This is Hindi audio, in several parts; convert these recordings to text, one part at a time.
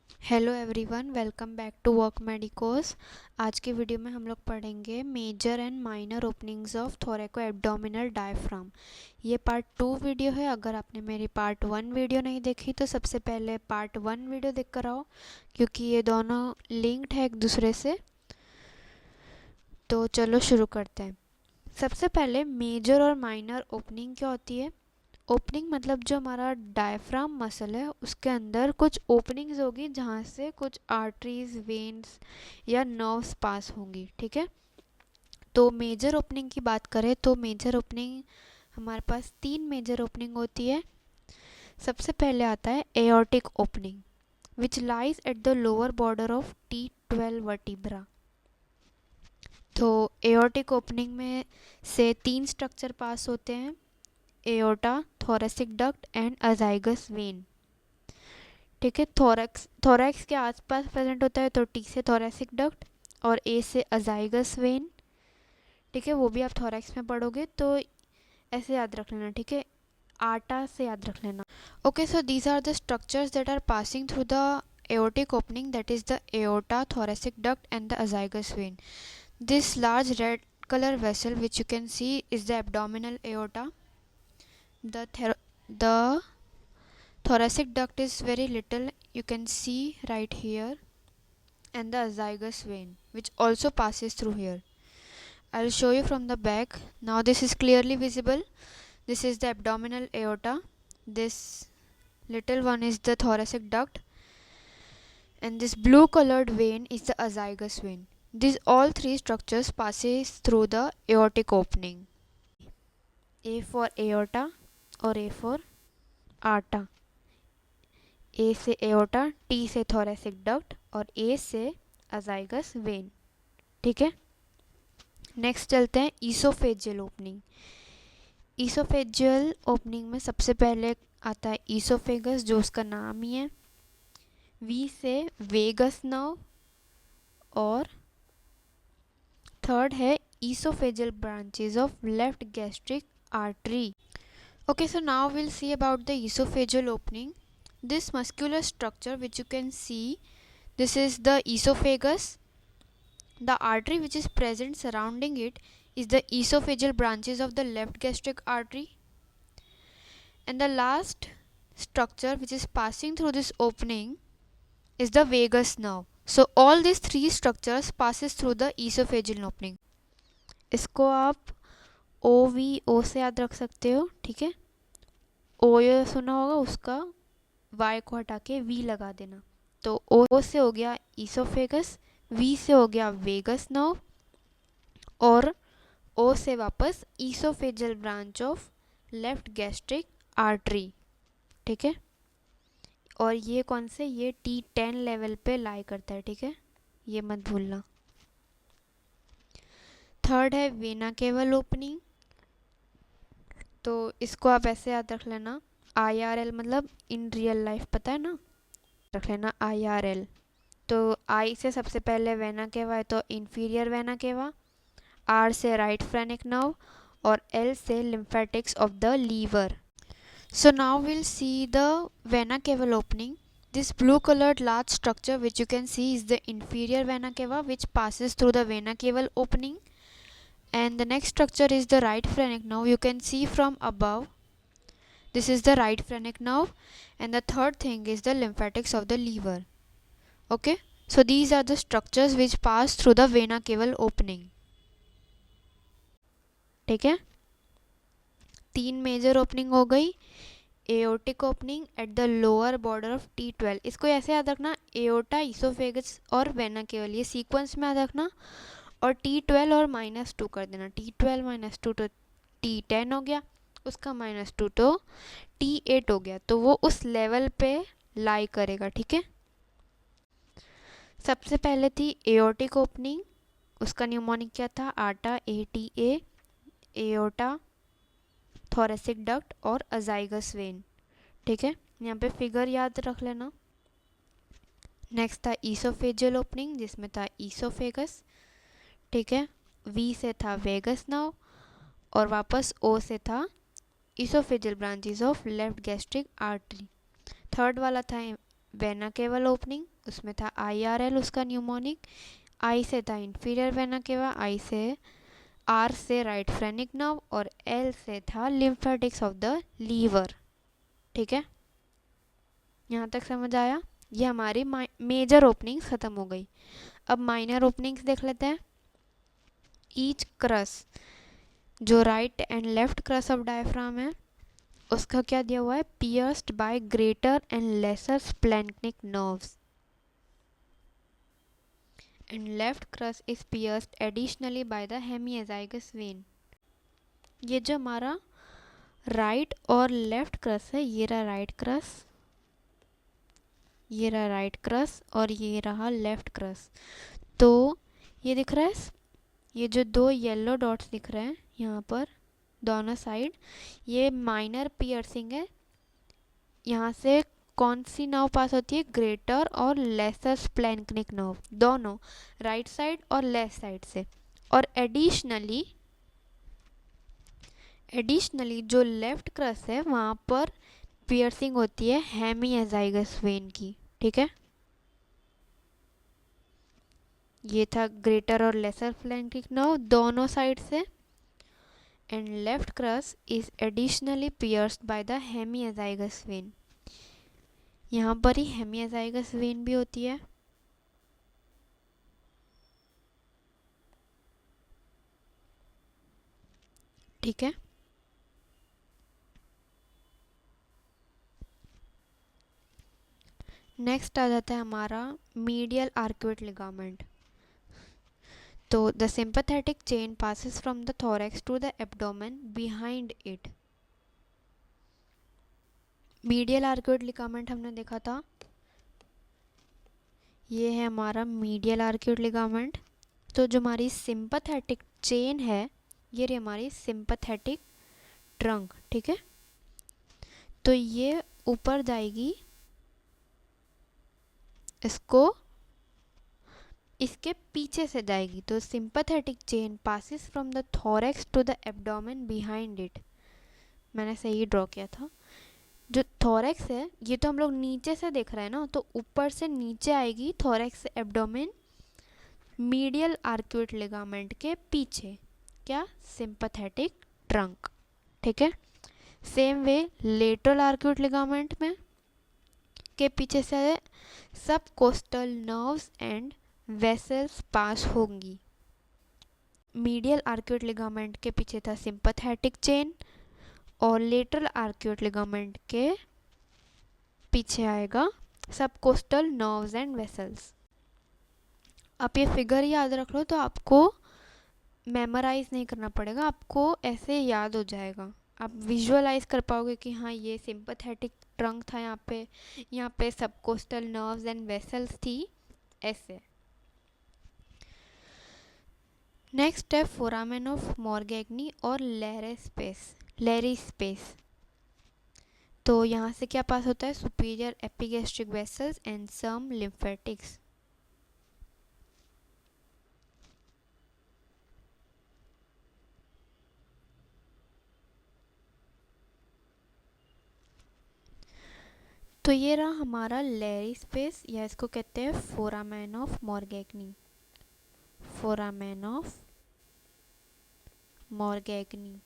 Hello everyone, welcome back to work medicos. आज की वीडियो में हम लोग पढ़ेंगे major and minor openings of thoraco abdominal diaphragm. ये पार्ट 2 वीडियो है। अगर आपने मेरी पार्ट 1 वीडियो नहीं देखी तो सबसे पहले पार्ट 1 वीडियो देख कर आओ, क्योंकि ये दोनों लिंक्ड है एक दूसरे से। तो चलो शुरू करते हैं। सबसे पहले मेजर और माइनर ओपनिंग क्या होती है। ओपनिंग मतलब जो हमारा डायफ्राम मसल है उसके अंदर कुछ ओपनिंग्स होगी जहाँ से कुछ आर्टरीज, वेन्स या नर्व्स पास होंगी। ठीक है। तो मेजर ओपनिंग की बात करें तो मेजर ओपनिंग हमारे पास 3 मेजर ओपनिंग होती है। सबसे पहले आता है aortic opening which lies at the lower border of T12 vertebra. तो एओर्टिक ओपनिंग में से 3 स्ट्रक्चर पास होते हैं: aorta, thoracic duct and azygos vein. ठीक है। थोरैक्स के आसपास प्रेजेंट होता है तो टी से थोरेसिक डक्ट और ए से अजाइगस वेन। ठीक है, वो भी आप थोरैक्स में पढ़ोगे तो ऐसे याद रख लेना। ठीक है, आटा से याद रख लेना। Okay, so these are the structures that are passing through the aortic opening, that is the aorta, thoracic duct and the azygous vein. This large red color vessel which you can see is the abdominal aorta. The thoracic duct is very little, you can see right here, and the azygous vein which also passes through here. I'll show you from the back. Now this is clearly visible. This is the abdominal aorta. This little one is the thoracic duct, and this blue colored vein is the azygous vein. These all three structures passes through the aortic opening. A for aorta और A for arta. ए से एओर्टा, टी से थोरेसिक डक्ट और ए से अजाइगस वेन। ठीक है। नेक्स्ट चलते हैं ईसोफेजियल ओपनिंग। ईसोफेजियल ओपनिंग में सबसे पहले आता है ईसोफेगस, जो उसका नाम ही है। वी से वेगस नर्व और थर्ड है oesophageal branches of left gastric artery. Okay, so now will see about the oesophageal opening. This muscular structure which you can see, this is the esophagus. The artery which is present surrounding it is the esophageal branches of the left gastric artery, and the last structure which is passing through this opening is the vagus nerve. So all these three structures passes through the esophageal opening. इसको आप OVO से याद रख सकते हो। ठीक है, O ये सुना होगा, उसका वाई को हटा के वी लगा देना। तो ओ से हो गया ईसोफेगस, वी से हो गया वेगस नर्व और ओ से वापस oesophageal branch of left gastric artery. ठीक है, और ये कौन से, ये T10 लेवल पे लाई करता है। ठीक है, ये मत भूलना। थर्ड है वेना केवल ओपनिंग। तो इसको आप ऐसे याद रख लेना, IRL मतलब इन रियल लाइफ, पता है ना, रख लेना IRL। तो आई से सबसे पहले वेना केवा है तो इंफीरियर वेना केवा, आर से राइट फ्रेनिक नर्व और एल से lymphatics of the liver. So now we'll see the vena cava opening. This blue colored large structure which you can see is the inferior vena cava which passes through the vena cava opening, and the next structure is the right phrenic nerve. You can see from above, this is the right phrenic nerve, and the third thing is the lymphatics of the liver. Okay, so these are the structures which pass through the vena cava opening. ठीक है, 3 मेजर ओपनिंग हो गई। Aortic opening eight the lower border of T12, इसको ऐसे याद रखना, एओर्टा, ईसोफेगस और वेना केवल, ये सीक्वेंस में याद रखना, और T12 और -2 कर देना। T12 -2 तो T10 हो गया, उसका -2 तो T8 हो गया। तो वो उस लेवल पे लाई करेगा। ठीक है, सबसे पहले थी एओर्टिक ओपनिंग, उसका न्यूमोनिक क्या था, आटा, ATA, एओर्टा, थोरेसिक डक्ट और अजाइगस वेन। ठीक है, यहाँ पे फिगर याद रख लेना। नेक्स्ट था ईसोफेजियल ओपनिंग जिसमें था ईसोफेगस। ठीक है, वी से था वेगस नर्व और वापस ओ से था oesophageal branches of left gastric artery. Third वाला था वेना केवल ओपनिंग, उसमें था IRL उसका न्यूमोनिक, आई से था इंफीरियर वेना केवा, आई से आर से राइट फ्रेनिक नर्व और एल से था लिम्फेटिक्स ऑफ द लीवर। ठीक है, यहाँ तक समझ आया? ये हमारी मेजर ओपनिंग्स खत्म हो गई। अब माइनर ओपनिंग्स देख लेते हैं। ईच क्रस, जो right and left crus of diaphragm है उसका क्या दिया हुआ है? Pierced by greater and lesser splanchnic nerves and left crus is pierced additionally by the hemiazygos vein. ये जो हमारा राइट और लेफ्ट क्रस है, ये रहा राइट क्रस, ये रहा राइट क्रस और ये रहा लेफ्ट क्रस। तो ये दिख रहा है, ये जो दो येलो डॉट्स दिख रहे हैं यहाँ पर दोनों साइड, ये माइनर पियर्सिंग है। यहाँ से कौन सी नर्व पास होती है? ग्रेटर और लेसर स्प्लेनिक नर्व, दोनों राइट साइड और लेफ्ट साइड से। और एडिशनली जो लेफ्ट क्रस है वहाँ पर पियर्सिंग होती है हेमिएजाइगस वेन की। ठीक है, ये था ग्रेटर और लेसर स्प्लेनिक नर्व दोनों साइड से। And left crus is additionally pierced by the hemiazygos vein. यहाँ पर ही हेमिएजाइगस वेन भी होती है। ठीक है, नेक्स्ट आ जाता है हमारा मीडियल आर्क्यूट लिगामेंट। तो the sympathetic chain passes from the thorax to the abdomen behind it। Medial arcuate ligament हमने देखा था, ये है हमारा मीडियल आर्क्यूट लिगामेंट। तो जो हमारी सिंपैथेटिक चेन है, ये रही हमारी सिंपैथेटिक ट्रंक। ठीक है, तो ये ऊपर जाएगी, इसको इसके पीछे से जाएगी। तो sympathetic chain passes from the thorax to the abdomen behind it. मैंने सही ड्रॉ किया था। जो थोरैक्स है ये तो हम लोग नीचे से देख रहे हैं ना, तो ऊपर से नीचे आएगी थोरैक्स से एब्डोमेन मीडियल आर्क्यूट लिगामेंट के पीछे। क्या? Sympathetic trunk. ठीक है, same way lateral arcuate ligament में के पीछे से सब कोस्टल नर्व्स एंड वेसल्स पास होंगी। मीडियल आर्क्यूट लिगामेंट के पीछे था सिंपैथेटिक चेन और लेटरल आर्क्यूट लिगामेंट के पीछे आएगा सब कोस्टल नर्व्स एंड वेसल्स। आप ये फिगर याद रख लो तो आपको मेमोराइज नहीं करना पड़ेगा, आपको ऐसे याद हो जाएगा। आप विजुअलाइज कर पाओगे कि हाँ ये सिंपैथेटिक ट्रंक था, यहाँ पे सब कोस्टल नर्व्स एंड वेसल्स थी, ऐसे। नेक्स्ट है फोरामेन ऑफ मॉर्गेग्नी और लेरी स्पेस। तो यहाँ से क्या पास होता है? Superior epigastric vessels and some lymphatics. तो ये रहा हमारा लेरी स्पेस, या इसको कहते हैं फोरामेन ऑफ मॉर्गेग्नी। फोरामेन ऑफ मॉर्गेग्नी,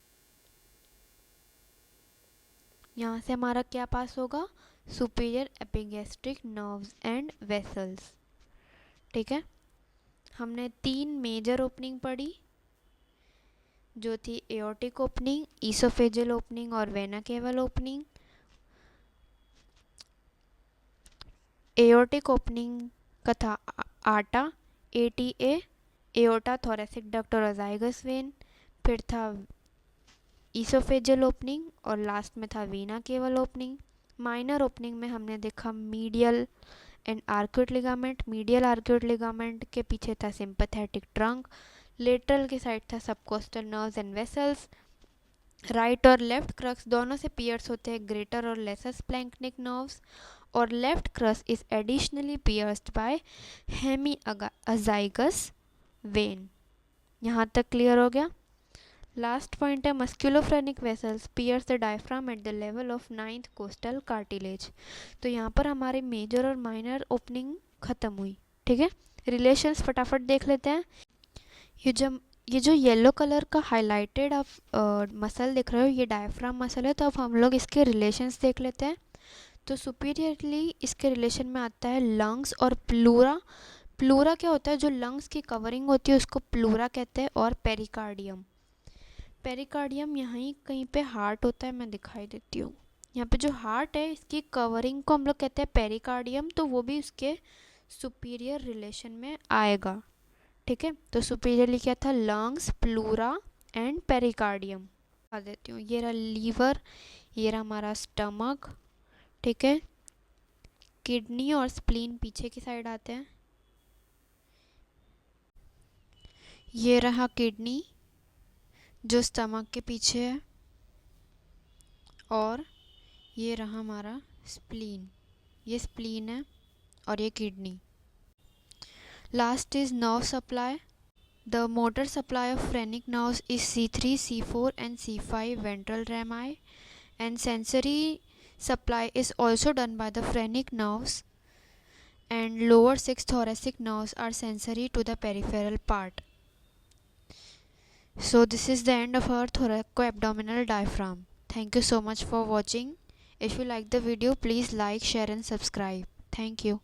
यहाँ से हमारा क्या पास होगा? Superior epigastric nerves and vessels. ठीक है, हमने 3 मेजर ओपनिंग पढ़ी, जो थी एओर्टिक ओपनिंग, ईसोफेजियल ओपनिंग और वेना केवल ओपनिंग। एओर्टिक ओपनिंग का था आटा, ATA, एओर्टा, थोरेसिक डक्ट और अजाइगस वेन। फिर था ईसोफेजियल ओपनिंग और लास्ट में था वीना केवल ओपनिंग। माइनर ओपनिंग में हमने देखा medial and arcuate ligament. Medial arcuate ligament के पीछे था सिंपैथेटिक ट्रंक, लेटरल की साइड था subcostal nerves and vessels. Right और लेफ्ट क्रक्स दोनों से पियर्स होते हैं ग्रेटर और लेसर स्प्लेनिक नर्व्स, और left crus is additionally pierced by hemiazygos vein. यहाँ तक क्लियर हो गया? लास्ट पॉइंट है musculophrenic vessels pierce the diaphragm at the level of 9th costal cartilage. तो यहाँ पर हमारे मेजर और माइनर ओपनिंग ख़त्म हुई। ठीक है, रिलेशंस फटाफट देख लेते हैं। ये जो येलो कलर का हाईलाइटेड आप मसल देख रहे हो, ये डायफ्राम मसल है। तो अब हम लोग इसके रिलेशंस देख लेते हैं। तो सुपीरियरली इसके रिलेशन में आता है लंग्स और प्लूरा। प्लूरा क्या होता है, जो लंग्स की कवरिंग होती है उसको प्लूरा कहते हैं। और पेरिकार्डियम, पेरिकार्डियम यहीं कहीं पे हार्ट होता है, मैं दिखाई देती हूँ। यहाँ पे जो हार्ट है इसकी कवरिंग को हम लोग कहते हैं पेरिकार्डियम, तो वो भी उसके सुपीरियर रिलेशन में आएगा। ठीक है, तो सुपीरियरली क्या था, लंग्स, प्लूरा एंड पेरिकार्डियम। आ देती हूँ, ये रहा लीवर, ये रहा हमारा स्टमक। ठीक है, किडनी और स्प्लीन पीछे की साइड आते हैं। ये रहा किडनी जो स्टमक के पीछे है, और ये रहा हमारा स्प्लीन, ये स्प्लीन है और ये kidney. Last is nerve supply. The motor supply of phrenic nerves is C3, C4 and C5 ventral rami, and sensory supply is also done by the phrenic nerves, and lower 6 thoracic nerves are sensory to the peripheral part. So this is the end of our thoracoabdominal diaphragm. Thank you so much for watching. If you like the video, please like, share and subscribe. Thank you.